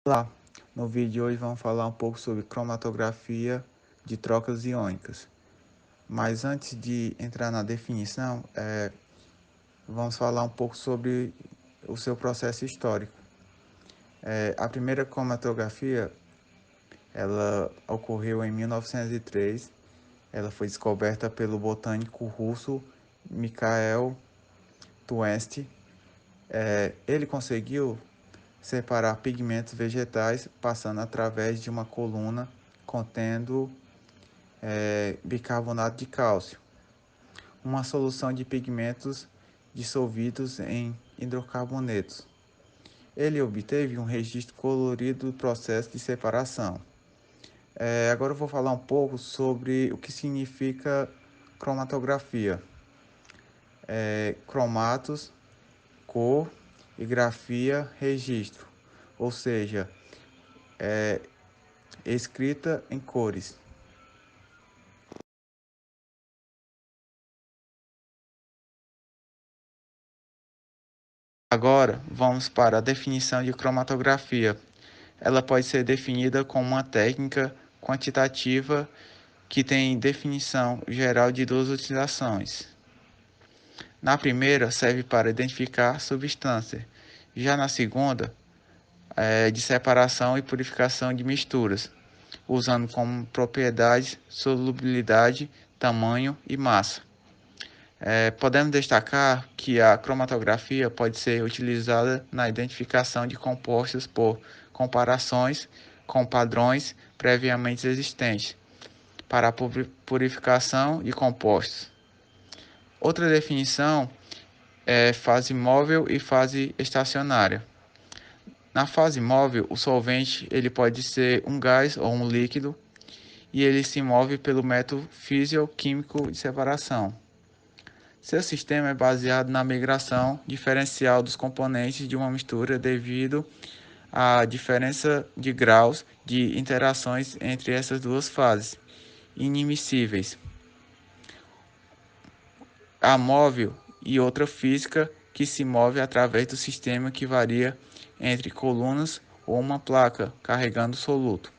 Olá, no vídeo de hoje vamos falar um pouco sobre cromatografia de trocas iônicas. Mas antes de entrar na definição, vamos falar um pouco sobre o seu processo histórico. A primeira cromatografia, ela ocorreu em 1903. Ela foi descoberta pelo botânico russo Mikhail Tuensti. Ele conseguiu separar pigmentos vegetais passando através de uma coluna contendo bicarbonato de cálcio, uma solução de pigmentos dissolvidos em hidrocarbonetos. Ele obteve um registro colorido do processo de separação. Agora eu vou falar um pouco sobre o que significa cromatografia. Cromatos, cor, e grafia, registro, ou seja, escrita em cores. Agora vamos para a definição de cromatografia. Ela pode ser definida como uma técnica quantitativa que tem definição geral de duas utilizações. Na primeira, serve para identificar substância. Já na segunda, de separação e purificação de misturas, usando como propriedades solubilidade, tamanho e massa. Podemos destacar que a cromatografia pode ser utilizada na identificação de compostos por comparações com padrões previamente existentes para a purificação de compostos. Outra definição é fase móvel e fase estacionária. Na fase móvel, o solvente ele pode ser um gás ou um líquido e ele se move pelo método físico-químico de separação. Seu sistema é baseado na migração diferencial dos componentes de uma mistura devido à diferença de graus de interações entre essas duas fases, inadmissíveis. A móvel e outra física que se move através do sistema que varia entre colunas ou uma placa carregando soluto.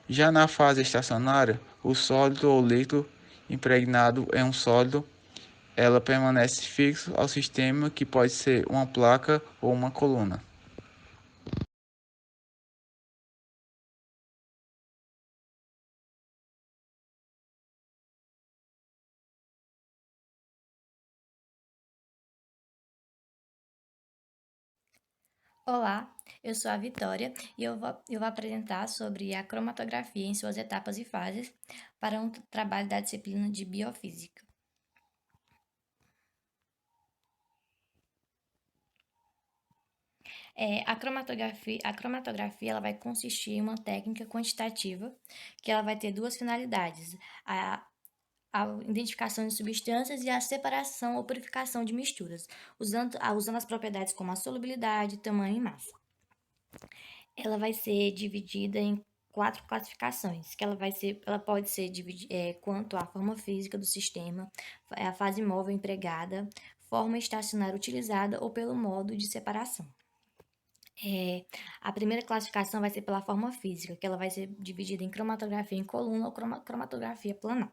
Já na fase estacionária, o sólido ou líquido impregnado em um sólido ela permanece fixo ao sistema que pode ser uma placa ou uma coluna. Olá, eu sou a Vitória e eu vou apresentar sobre a cromatografia em suas etapas e fases para um trabalho da disciplina de Biofísica. A cromatografia ela vai consistir em uma técnica quantitativa que ela vai ter duas finalidades: a, a identificação de substâncias e a separação ou purificação de misturas, usando as propriedades como a solubilidade, tamanho e massa. Ela vai ser dividida em quatro classificações, que ela pode ser dividida quanto à forma física do sistema, a fase móvel empregada, forma estacionária utilizada ou pelo modo de separação. A primeira classificação vai ser pela forma física, que ela vai ser dividida em cromatografia em coluna ou cromatografia planar.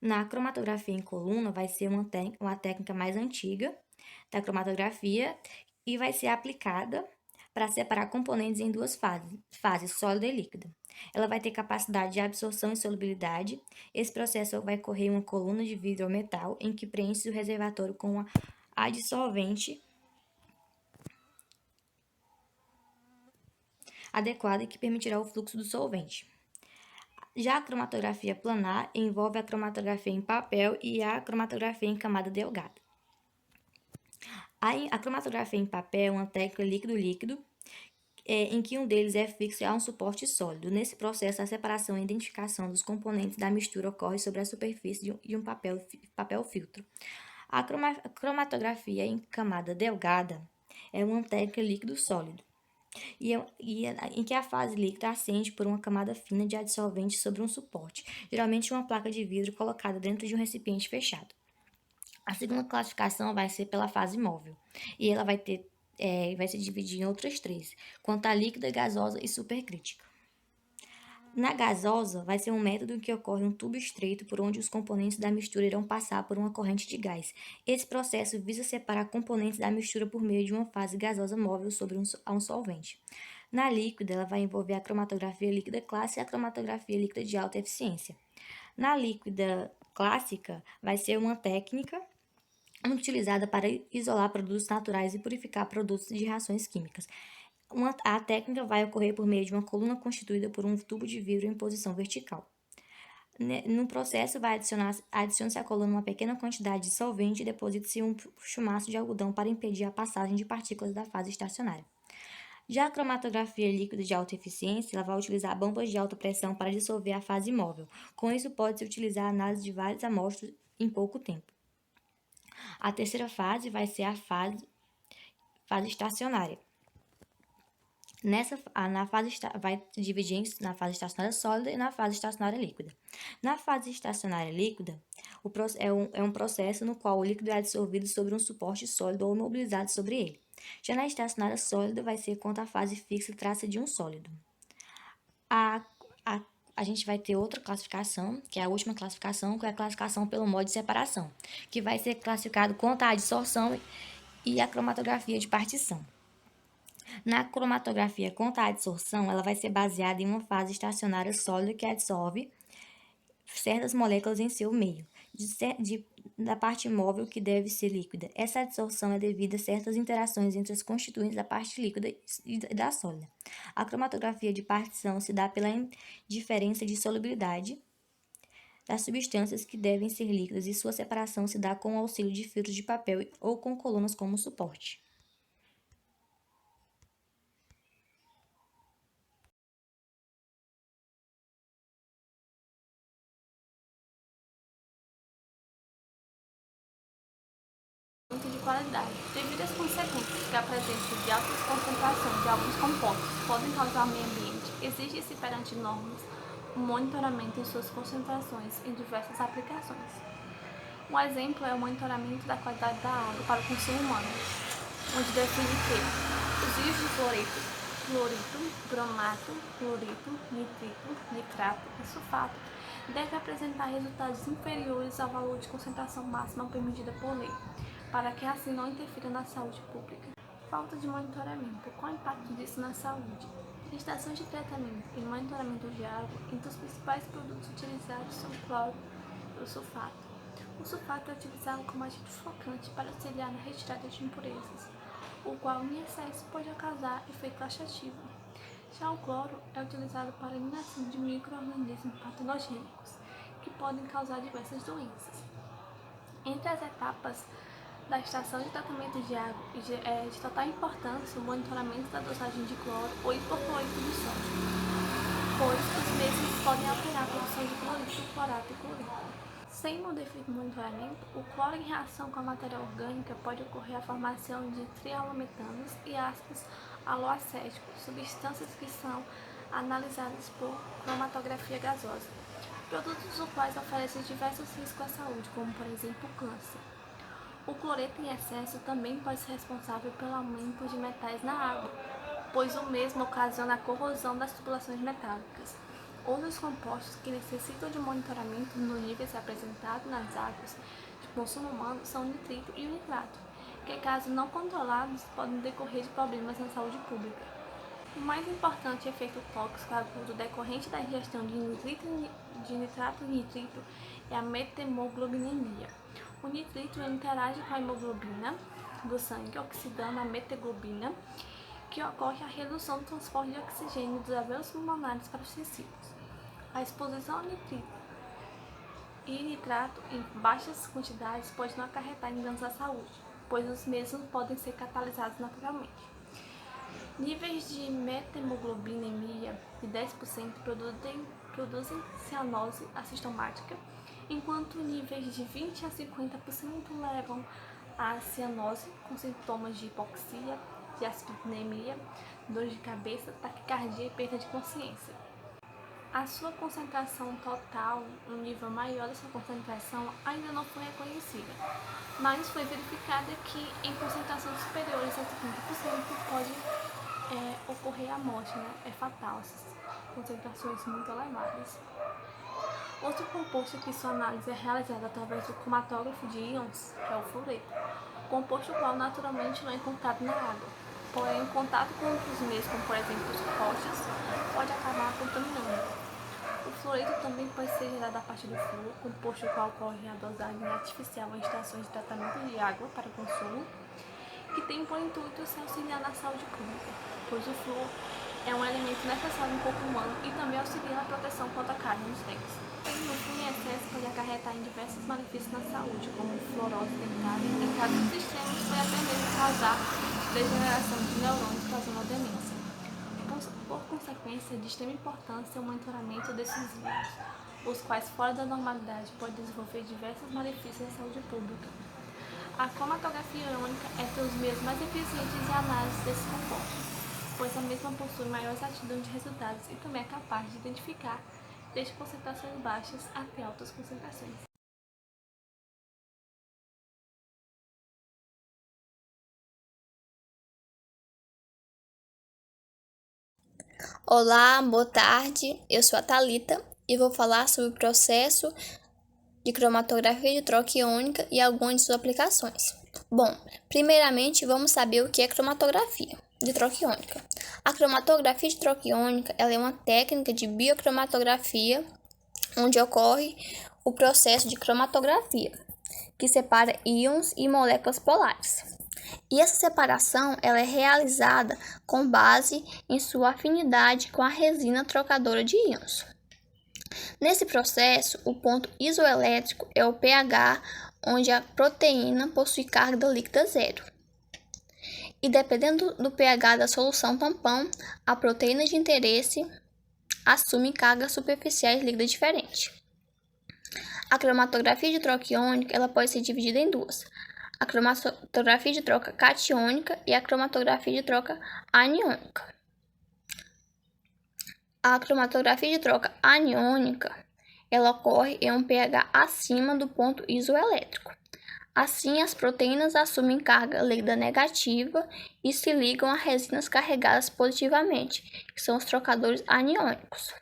Na cromatografia em coluna vai ser uma técnica mais antiga da cromatografia e vai ser aplicada para separar componentes em duas fases sólida e líquida. Ela vai ter capacidade de absorção e solubilidade. Esse processo vai ocorrer em uma coluna de vidro ou metal em que preenche o reservatório com a dissolvente adequada e que permitirá o fluxo do solvente. Já a cromatografia planar envolve a cromatografia em papel e a cromatografia em camada delgada. A cromatografia em papel é uma técnica líquido-líquido, em que um deles é fixo a um suporte sólido. Nesse processo, a separação e identificação dos componentes da mistura ocorre sobre a superfície de um papel filtro. A cromatografia em camada delgada é uma técnica líquido-sólido, em que a fase líquida ascende por uma camada fina de adsolvente sobre um suporte, geralmente uma placa de vidro colocada dentro de um recipiente fechado. A segunda classificação vai ser pela fase móvel, e ela vai ter vai se dividir em outras três, quanto à líquida, gasosa e supercrítica. Na gasosa, vai ser um método em que ocorre um tubo estreito por onde os componentes da mistura irão passar por uma corrente de gás. Esse processo visa separar componentes da mistura por meio de uma fase gasosa móvel sobre um solvente. Na líquida, ela vai envolver a cromatografia líquida clássica e a cromatografia líquida de alta eficiência. Na líquida clássica, vai ser uma técnica utilizada para isolar produtos naturais e purificar produtos de reações químicas. A técnica vai ocorrer por meio de uma coluna constituída por um tubo de vidro em posição vertical. No processo, adiciona-se à coluna uma pequena quantidade de solvente e deposita-se um chumaço de algodão para impedir a passagem de partículas da fase estacionária. Já a cromatografia líquida de alta eficiência, ela vai utilizar bombas de alta pressão para dissolver a fase móvel. Com isso, pode-se utilizar a análise de várias amostras em pouco tempo. A terceira fase vai ser a fase estacionária. Vai dividir na fase estacionária sólida e na fase estacionária líquida. Na fase estacionária líquida, é um processo no qual o líquido é dissolvido sobre um suporte sólido ou imobilizado sobre ele. Já na estacionária sólida, vai ser quando a fase fixa trata de um sólido. A gente vai ter outra classificação, que é a última classificação, que é a classificação pelo modo de separação, que vai ser classificado quanto à adsorção e a cromatografia de partição. Na cromatografia quanto à adsorção, ela vai ser baseada em uma fase estacionária sólida que adsorve certas moléculas em seu meio, da parte móvel que deve ser líquida. Essa adsorção é devida a certas interações entre as constituintes da parte líquida e da sólida. A cromatografia de partição se dá pela diferença de solubilidade das substâncias que devem ser líquidas e sua separação se dá com o auxílio de filtros de papel ou com colunas como suporte. De qualidade. Devido às consequências que a presença de altas concentrações de alguns compostos podem causar ao meio ambiente, exige-se perante normas um monitoramento em suas concentrações em diversas aplicações. Um exemplo é o monitoramento da qualidade da água para o consumo humano, onde define que os rios de fluorito, bromato, clorito, nitrito, nitrato e sulfato devem apresentar resultados inferiores ao valor de concentração máxima permitida por lei, para que assim não interfira na saúde pública. Falta de monitoramento. Qual o impacto disso na saúde? Em estações de tratamento e monitoramento de água, entre os principais produtos utilizados são o cloro e o sulfato. O sulfato é utilizado como agente flocante para auxiliar na retirada de impurezas, o qual em excesso pode causar efeito laxativo. Já o cloro é utilizado para a eliminação de micro-organismos patologênicos, que podem causar diversas doenças. Entre as etapas da estação de tratamento de água é de total importância o monitoramento da dosagem de cloro ou hipoclorito de sódio, pois os mesmos podem alterar a produção de clorito, clorato e clorito. Sem um devido monitoramento, o cloro em reação com a matéria orgânica pode ocorrer a formação de trihalometanos e ácidos aloacéticos, substâncias que são analisadas por cromatografia gasosa, produtos os quais oferecem diversos riscos à saúde, como por exemplo o câncer. O cloreto em excesso também pode ser responsável pelo aumento de metais na água, pois o mesmo ocasiona a corrosão das tubulações metálicas. Outros compostos que necessitam de monitoramento nos níveis apresentados nas águas de consumo humano são o nitrito e o nitrato, que caso não controlados podem decorrer de problemas na saúde pública. O mais importante efeito tóxico agudo decorrente da ingestão de nitrato e nitrito é a metemoglobinemia. O nitrito interage com a hemoglobina do sangue, oxidando a metaglobina, que ocorre a redução do transporte de oxigênio dos alvéolos pulmonares para os tecidos. A exposição a nitrito e nitrato em baixas quantidades pode não acarretar em danos à saúde, pois os mesmos podem ser catalisados naturalmente. Níveis de metemoglobinemia de 10% produzem cianose assintomática, enquanto níveis de 20 a 50% levam a cianose com sintomas de hipoxia, de aspigmia, dor de cabeça, taquicardia e perda de consciência. A sua concentração total, um nível maior dessa concentração, ainda não foi reconhecida, mas foi verificada que em concentrações superiores a 50% pode ocorrer a morte, né? É fatal, essas concentrações muito elevadas. Outro composto que sua análise é realizada através do cromatógrafo de íons, que é o fluoreto, composto qual naturalmente não é encontrado na água, porém o contato com outros meios, como por exemplo os rochas, pode acabar contaminando. O fluoreto também pode ser gerado a partir do flúor, composto qual ocorre a dosagem artificial em estações de tratamento de água para consumo, que tem por intuito se auxiliar na saúde pública, pois o flúor é um elemento necessário no corpo humano e também auxilia na proteção contra cárie nos dentes. No fim, em excesso pode acarretar em diversos malefícios na saúde, como fluorose dentária, em casos extremos pode até mesmo causar degeneração de neurônios, causando a demência. Por consequência, é de extrema importância o monitoramento desses vírus, os quais, fora da normalidade, podem desenvolver diversos malefícios à saúde pública. A cromatografia iônica é entre os meios mais eficientes de análise desses compostos, pois a mesma possui maior exatidão de resultados e também é capaz de identificar desde concentrações baixas até altas concentrações. Olá, boa tarde. Eu sou a Thalita e vou falar sobre o processo de cromatografia de troca iônica e algumas de suas aplicações. Bom, primeiramente vamos saber o que é cromatografia de troca iônica. A cromatografia de troca iônica ela é uma técnica de biocromatografia onde ocorre o processo de cromatografia, que separa íons e moléculas polares. E essa separação ela é realizada com base em sua afinidade com a resina trocadora de íons. Nesse processo, o ponto isoelétrico é o pH, onde a proteína possui carga líquida zero. E dependendo do pH da solução tampão, a proteína de interesse assume cargas superficiais líquidas diferentes. A cromatografia de troca iônica ela pode ser dividida em duas: a cromatografia de troca catiônica e a cromatografia de troca aniônica. A cromatografia de troca aniônica ela ocorre em um pH acima do ponto isoelétrico. Assim, as proteínas assumem carga líquida negativa e se ligam a resinas carregadas positivamente, que são os trocadores aniônicos.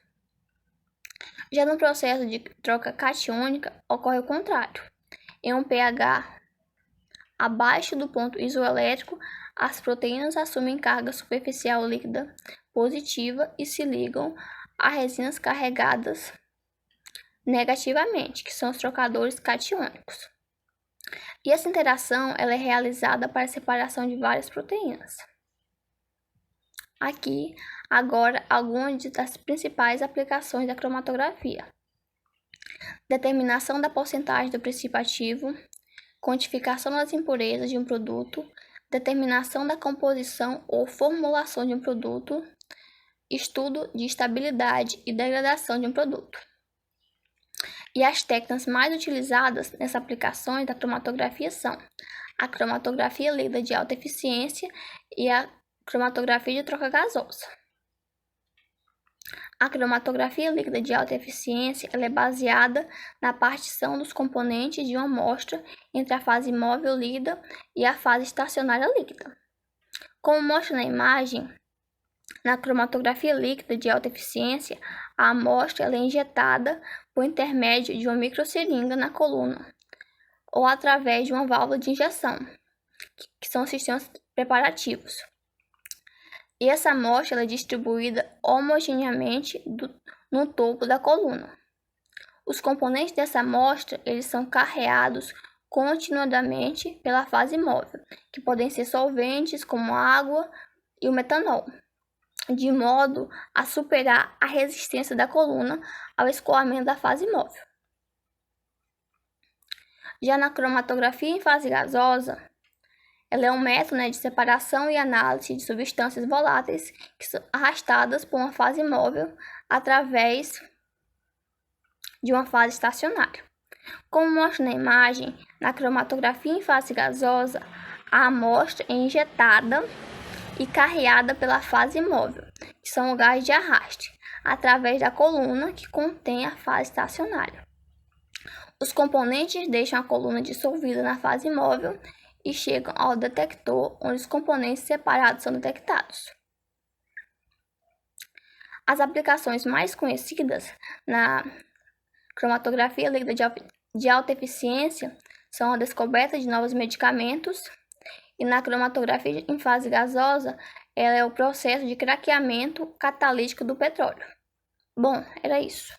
Já no processo de troca catiônica, ocorre o contrário. Em um pH abaixo do ponto isoelétrico, as proteínas assumem carga superficial líquida positiva e se ligam a resinas carregadas negativamente, que são os trocadores catiônicos. E essa interação ela é realizada para a separação de várias proteínas. Aqui, agora, algumas das principais aplicações da cromatografia: determinação da porcentagem do princípio ativo, quantificação das impurezas de um produto, determinação da composição ou formulação de um produto, estudo de estabilidade e degradação de um produto. E as técnicas mais utilizadas nessas aplicações da cromatografia são a cromatografia líquida de alta eficiência e a cromatografia de troca gasosa. A cromatografia líquida de alta eficiência ela é baseada na partição dos componentes de uma amostra entre a fase móvel líquida e a fase estacionária líquida. Como mostra na imagem, na cromatografia líquida de alta eficiência, a amostra ela é injetada por intermédio de uma microseringa na coluna ou através de uma válvula de injeção, que são sistemas preparativos. E essa amostra ela é distribuída homogeneamente no topo da coluna. Os componentes dessa amostra eles são carreados continuadamente pela fase móvel, que podem ser solventes como água e o metanol, de modo a superar a resistência da coluna ao escoamento da fase móvel. Já na cromatografia em fase gasosa, ela é um método de separação e análise de substâncias voláteis que são arrastadas por uma fase móvel através de uma fase estacionária. Como mostra na imagem, na cromatografia em fase gasosa, a amostra é injetada e carreada pela fase móvel, que são o gás de arraste. através da coluna que contém a fase estacionária. Os componentes deixam a coluna dissolvida na fase móvel e chegam ao detector, onde os componentes separados são detectados. As aplicações mais conhecidas na cromatografia líquida de alta eficiência são a descoberta de novos medicamentos, e na cromatografia em fase gasosa, ela é o processo de craqueamento catalítico do petróleo. Bom, era isso.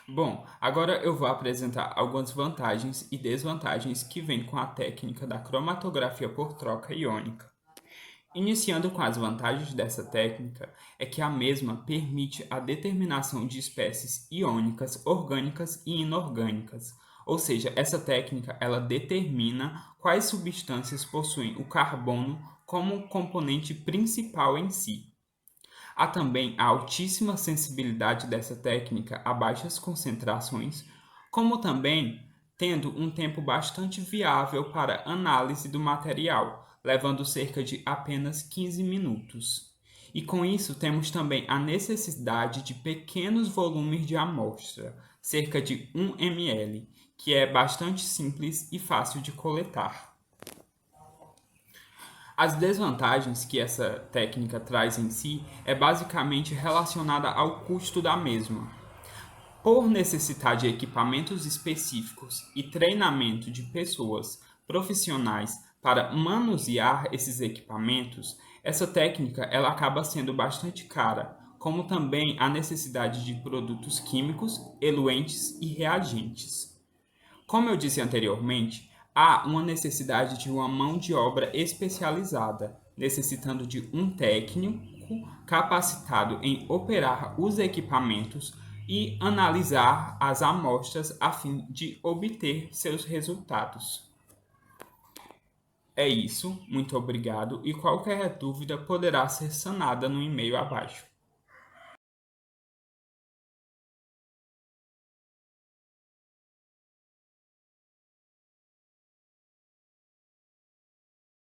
Bom, agora eu vou apresentar algumas vantagens e desvantagens que vêm com a técnica da cromatografia por troca iônica. Iniciando com as vantagens dessa técnica, é que a mesma permite a determinação de espécies iônicas, orgânicas e inorgânicas. Ou seja, essa técnica ela determina quais substâncias possuem o carbono como componente principal em si. Há também a altíssima sensibilidade dessa técnica a baixas concentrações, como também tendo um tempo bastante viável para análise do material, levando cerca de apenas 15 minutos. E com isso temos também a necessidade de pequenos volumes de amostra, cerca de 1 ml, que é bastante simples e fácil de coletar. As desvantagens que essa técnica traz em si é basicamente relacionada ao custo da mesma. Por necessitar de equipamentos específicos e treinamento de pessoas profissionais para manusear esses equipamentos, essa técnica ela acaba sendo bastante cara, como também a necessidade de produtos químicos, eluentes e reagentes. Como eu disse anteriormente, há uma necessidade de uma mão de obra especializada, necessitando de um técnico capacitado em operar os equipamentos e analisar as amostras a fim de obter seus resultados. É isso, muito obrigado, e qualquer dúvida poderá ser sanada no e-mail abaixo.